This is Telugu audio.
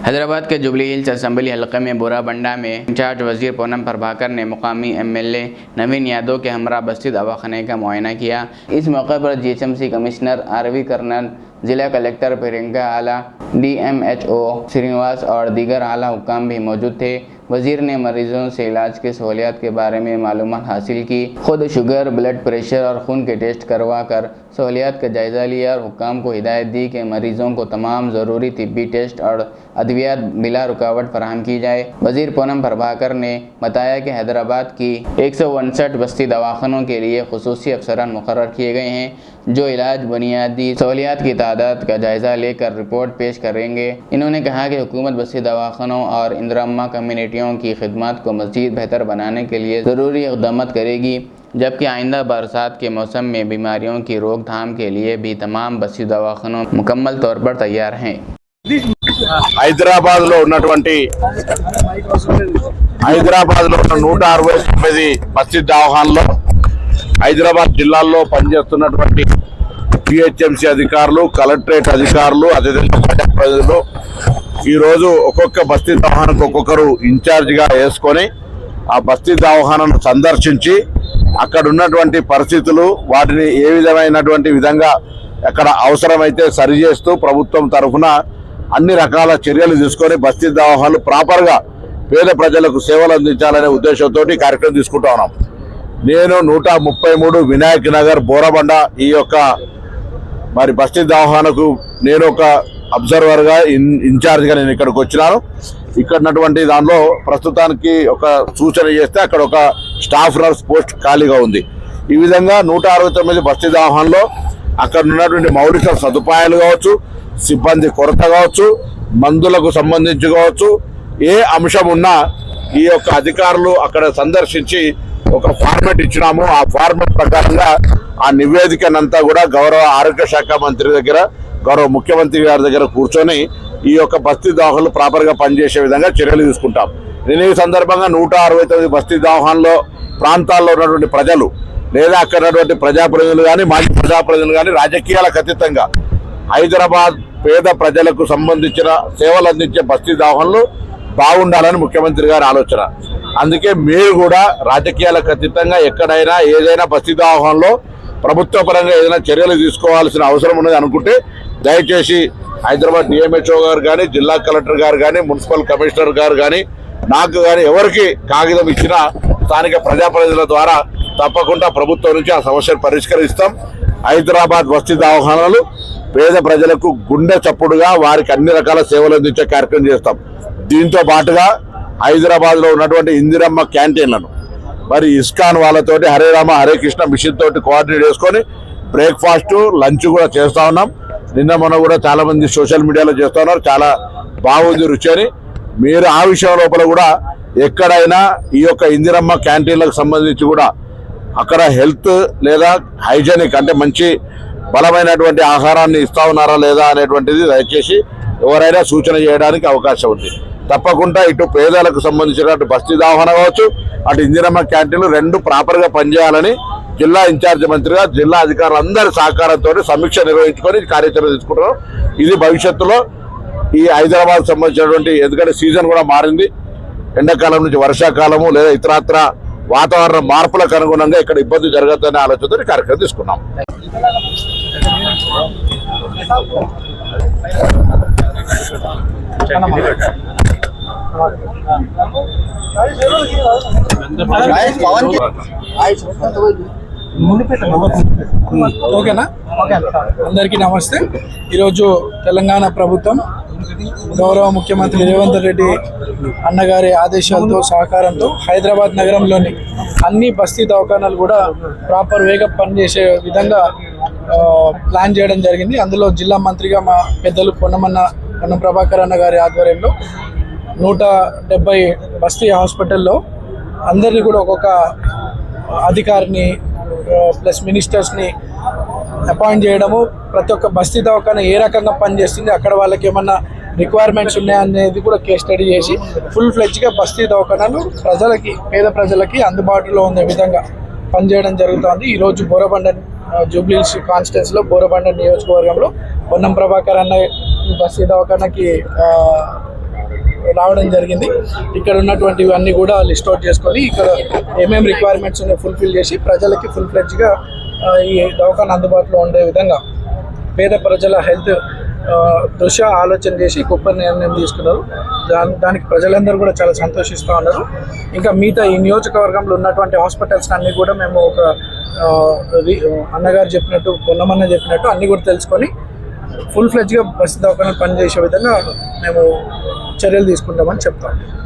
हैदराबाद के जुबली हिल्स असेंबली हलके में बोराबंडा में इंचार्ज वजीर पूनम प्रभाकर ने मुकामी एमएलए नवीन यादव के हमरा बस्ती दवाखाने का मुआयना किया। इस मौके पर जीएचएमसी कमिश्नर आरवी कर्नल, जिला कलेक्टर प्रियंका आला, डीएमएचओ श्रीनिवास और दीगर आला हुक्काम भी मौजूद थे। वजीर ने मरीजों से इलाज की सहूलियत के बारे में मालूमात हासिल की। खुद शुगर, ब्लड प्रेशर और खून के टेस्ट करवा कर सहूलियत का जायज़ा लिया और हुक्काम को हिदायत दी कि मरीजों को तमाम ज़रूरी तिब्बी टेस्ट और अद्वियात बिला रुकावट फराहम की जाए। वजीर पूनम प्रभाकर ने बताया कि हैदराबाद की 159 बस्ती दवाखानों के लिए खुसूसी अफसरान मुकर्रर किए गए हैं जो इलाज, बुनियादी सहूलियत की तादाद का जायज़ा लेकर रिपोर्ट पेश करेंगे। इन्होंने कहा कि हुकूमत बस्ती दवाखानों और इंदिरा कम्युनिटियों की खिदमत को मज़ीद बेहतर बनाने के लिए ज़रूरी इक़दाम करेगी, जबकि आइंदा बरसात के मौसम में बीमारियों की रोकथाम के लिए भी तमाम बस्ती दवाखानों मुकम्मल तौर पर तैयार हैं। హైదరాబాద్ లో ఉన్నటువంటి 169 బస్తీ దవాఖానలో హైదరాబాద్ జిల్లాల్లో పనిచేస్తున్నటువంటి జిహెచ్ఎంసీ అధికారులు, కలెక్టరేట్ అధికారులు, అదేవిధంగా ప్రజాప్రతినిధులు ఈరోజు ఒక్కొక్క బస్తీ దవాఖానకు ఒక్కొక్కరు ఇన్ఛార్జిగా వేసుకొని ఆ బస్తీ దవాఖానను సందర్శించి అక్కడ ఉన్నటువంటి పరిస్థితులు, వాటిని ఏ విధంగా అక్కడ అవసరమైతే సరిచేస్తూ ప్రభుత్వం తరఫున అన్ని రకాల చర్యలు తీసుకొని బస్తీ దవాఖానలు ప్రాపర్గా పేద ప్రజలకు సేవలు అందించాలనే ఉద్దేశంతో కార్యక్రమం తీసుకుంటా ఉన్నాం. నేను 133 వినాయక్ నగర్ బోరబండ ఈ యొక్క మరి బస్తీ దవాఖానకు నేను ఒక అబ్జర్వర్గా ఇన్ఛార్జ్గా నేను ఇక్కడికి వచ్చినాను. ఇక్కడ ఉన్నటువంటి దానిలో ప్రస్తుతానికి ఒక సూచన చేస్తే అక్కడ ఒక స్టాఫ్ నర్స్ పోస్ట్ ఖాళీగా ఉంది. ఈ విధంగా 169 బస్తీ దవాఖానలో అక్కడ ఉన్నటువంటి మౌలిక సదుపాయాలు కావచ్చు, సిబ్బంది కొరత కావచ్చు, మందులకు సంబంధించి కావచ్చు, ఏ అంశం ఉన్నా ఈ యొక్క అధికారులు అక్కడ సందర్శించి ఒక ఫార్మాట్ ఇచ్చినాము. ఆ ఫార్మాట్ ప్రకారంగా ఆ నివేదికనంతా కూడా గౌరవ ఆరోగ్య శాఖ మంత్రి దగ్గర, గౌరవ ముఖ్యమంత్రి గారి దగ్గర కూర్చొని ఈ యొక్క బస్తీ దవాఖానలు ప్రాపర్గా పనిచేసే విధంగా చర్యలు తీసుకుంటాం. నేను ఈ సందర్భంగా 169 బస్తీ దవాఖానలో ప్రాంతాల్లో ఉన్నటువంటి ప్రజలు లేదా అక్కడ ఉన్నటువంటి ప్రజాప్రతినిధులు కానీ, మాజీ ప్రజాప్రతినిధులు కానీ రాజకీయాలకు అతీతంగా హైదరాబాద్ పేద ప్రజలకు సంబంధించిన సేవలు అందించే బస్తీ దవాఖానలు బాగుండాలని ముఖ్యమంత్రి గారి ఆలోచన. అందుకే మీరు కూడా రాజకీయాలకు అతీతంగా ఎక్కడైనా ఏదైనా బస్తీ దవాఖానలో ప్రభుత్వ పరంగా ఏదైనా చర్యలు తీసుకోవాల్సిన అవసరం ఉన్నది అనుకుంటే దయచేసి హైదరాబాద్ డిఎంహెచ్ఓ గారు కానీ, జిల్లా కలెక్టర్ గారు కానీ, మున్సిపల్ కమిషనర్ గారు కానీ, నాకు కానీ ఎవరికి కాగితం ఇచ్చినా స్థానిక ప్రజాప్రతినిధుల ద్వారా తప్పకుండా ప్రభుత్వం నుంచి ఆ సమస్యను పరిష్కరిస్తాం. హైదరాబాద్ బస్తీ దవాఖానలు పేద ప్రజలకు గుండె చప్పుడుగా వారికి అన్ని రకాల సేవలు అందించే కార్యక్రమం చేస్తాం. దీంతో పాటుగా హైదరాబాద్లో ఉన్నటువంటి ఇందిరమ్మ క్యాంటీన్లను మరి ఇస్కాన్ వాళ్ళతోటి హరే రామ హరే కృష్ణ మిషన్ తోటి కోఆర్డినేట్ చేసుకొని బ్రేక్ఫాస్ట్, లంచ్ కూడా చేస్తూ ఉన్నాం. నిన్న మొన్న కూడా చాలా మంది సోషల్ మీడియాలో చేస్తూ ఉన్నారు. చాలా బాగుంది రుచి అని. మీరు ఆ విషయం లోపల కూడా ఎక్కడైనా ఈ యొక్క ఇందిరమ్మ క్యాంటీన్లకు సంబంధించి కూడా అక్కడ హెల్త్ లేదా హైజెనిక్ అంటే మంచి బలమైనటువంటి ఆహారాన్ని ఇస్తా ఉన్నారా లేదా అనేటువంటిది దయచేసి ఎవరైనా సూచన చేయడానికి అవకాశం ఉంది. తప్పకుండా ఇటు పేదలకు సంబంధించినటువంటి బస్తీ దవాఖాన కావచ్చు, అటు ఇందిరమ్మ క్యాంటీన్లు రెండు ప్రాపర్గా పనిచేయాలని జిల్లా ఇన్ఛార్జి మంత్రిగా జిల్లా అధికారులందరి సహకారంతో సమీక్ష నిర్వహించుకొని కార్యాచరణ తీసుకుంటున్నాం. ఇది భవిష్యత్తులో ఈ హైదరాబాద్ సంబంధించినటువంటి, ఎందుకంటే సీజన్ కూడా మారింది, ఎండాకాలం నుంచి వర్షాకాలము లేదా ఇతరత్ర వాతావరణ మార్పులకు అనుగుణంగా ఇక్కడ ఇబ్బంది జరగద్దనే ఆలోచనతో కార్యక్రమం తీసుకున్నాం. ఓకేనా? అందరికీ నమస్తే. ఈరోజు తెలంగాణ ప్రభుత్వం గౌరవ ముఖ్యమంత్రి రేవంత్ రెడ్డి అన్నగారి ఆదేశాలతో, సహకారంతో హైదరాబాద్ నగరంలోని అన్ని బస్తీ దవాఖానాలు కూడా ప్రాపర్ వేగా పనిచేసే విధంగా ప్లాన్ చేయడం జరిగింది. అందులో జిల్లా మంత్రిగా మా పెద్దలు పొన్నం ప్రభాకర్ అన్న గారి ఆధ్వర్యంలో 170 బస్తీ హాస్పిటల్లో అందరినీ కూడా ఒక్కొక్క అధికారిని ప్లస్ మినిస్టర్స్ని అపాయింట్ చేయడము, ప్రతి ఒక్క బస్తీ దవాఖానా ఏ రకంగా పనిచేస్తుంది, అక్కడ వాళ్ళకి ఏమన్నా రిక్వైర్మెంట్స్ ఉన్నాయనేది కూడా కేస్ స్టడీ చేసి ఫుల్ ఫ్లెడ్జ్గా బస్తీ దవాఖానాలు ప్రజలకి, పేద ప్రజలకి అందుబాటులో ఉండే విధంగా పనిచేయడం జరుగుతుంది. ఈరోజు బోరబండ జూబ్లీ హిల్స్ కాన్స్టిట్యున్సీలో బోరబండ నియోజకవర్గంలో పొన్నం ప్రభాకర్ అన్న బస్తీ దవాఖానాకి రావడం జరిగింది. ఇక్కడ ఉన్నటువంటివి అన్నీ కూడా లిస్ట్ అవుట్ చేసుకొని ఇక్కడ ఏమేమి రిక్వైర్మెంట్స్ ఉన్నాయో ఫుల్ఫిల్ చేసి ప్రజలకి ఫుల్ ఫ్లెడ్జ్గా ఈ దవాఖాన అందుబాటులో ఉండే విధంగా పేద ప్రజల హెల్త్ దృష్ట్యా ఆలోచన చేసి గొప్ప నిర్ణయం తీసుకున్నారు. దానికి ప్రజలందరూ కూడా చాలా సంతోషిస్తూ ఉన్నారు. ఇంకా మిగతా ఈ నియోజకవర్గంలో ఉన్నటువంటి హాస్పిటల్స్ అన్నీ కూడా మేము ఒక అన్నగారు చెప్పినట్టు పొన్నమన్న చెప్పినట్టు అన్నీ కూడా తెలుసుకొని ఫుల్ ఫ్లెడ్జ్గా బస్సు దవాఖాన పనిచేసే విధంగా మేము చర్యలు తీసుకుంటామని చెప్తాం.